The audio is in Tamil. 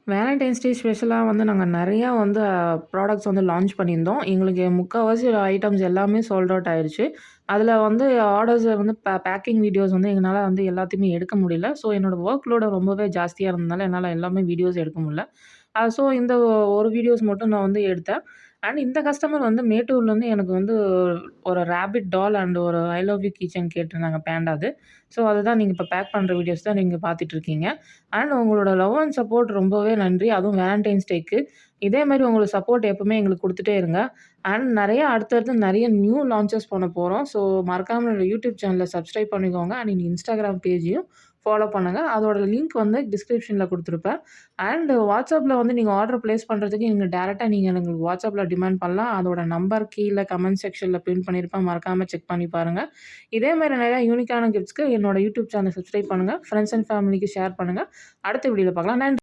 வேலண்டைன்ஸ் டே ஸ்பெஷலா வந்து நாங்க நெறையா வந்து ப்ராடக்ட்ஸ் வந்து லான்ச் பண்ணியிருந்தோம். எங்களுக்கு முக்காவாசி ஐட்டம்ஸ் எல்லாமே சோல்ட் அவுட் ஆயிருச்சு. அதில வந்து ஆர்டர்ஸ வந்து பேக்கிங் வீடியோஸ் வந்து எங்கனால வந்து எல்லாத்தையுமே எடுக்க முடியல. ஸோ என்னோட வொர்க் லோடு ரொம்பவே ஜாஸ்தியா இருந்ததுனால என்னால எல்லாமே வீடியோஸ் எடுக்க முடியல. ஸோ இந்த ஒரு வீடியோஸ் மட்டும் நான் வந்து எடுத்தேன். அண்ட் இந்த கஸ்டமர் வந்து மேட்டூர்லேருந்து எனக்கு வந்து ஒரு ராபிட் டால் அண்ட் ஒரு I love you key chain கேட்டிருந்தாங்க பேண்டாது. ஸோ அதுதான் நீங்க இப்ப பேக் பண்ற வீடியோஸ் தான் நீங்க பார்த்துட்டுருக்கீங்க. அண்ட் உங்களோட லவ் அண்ட் சப்போர்ட் ரொம்பவே நன்றி. அதுவும் வேலண்டைன்ஸ் டேக்கு. இதே மாரி உங்களோட சப்போர்ட் எப்பவுமே எங்களுக்கு குடுத்துட்டே இருங்க. அண்ட் நெறைய அடுத்தடுத்து நெறைய நியூ லான்ச்சஸ் பண்ண போறோம். ஸோ மறக்காம என்னோட யூடியூப் சேனல சப்ஸ்கிரைப் பண்ணிக்கோங்க. அண்ட் இன்ஸ்டாகிராம் பேஜையும் ஃபாலோ பண்ணுங்க. அதோட லிங்க் வந்து டிஸ்கிரிப்ஷன்ல குடுத்துருப்பேன். அண்ட் WhatsAppல வந்து நீங்க ஆர்டர் பிளேஸ் பண்றதுக்கு நீங்க டைரக்ட்டா எனக்கு WhatsAppல டிமாண்ட் பண்ணலாம். அதோட நம்பர் கீழ கமெண்ட் செக்ஷன்ல பின் பண்ணியிருப்பேன். மறக்காம செக் பண்ணி பாருங்க. இதே மாரி நெறைய யூனிக்கான கிஃப்ட்ஸ்க்கு என்னோட யூடியூப் சேனல் சப்ஸ்கிரைப் பண்ணுங்க. ஃப்ரெண்ட்ஸ் அண்ட் ஃபேமிலிக்கு ஷேர் பண்ணுங்க. அடுத்த வீடியோல பார்க்கலாம். நன்றி.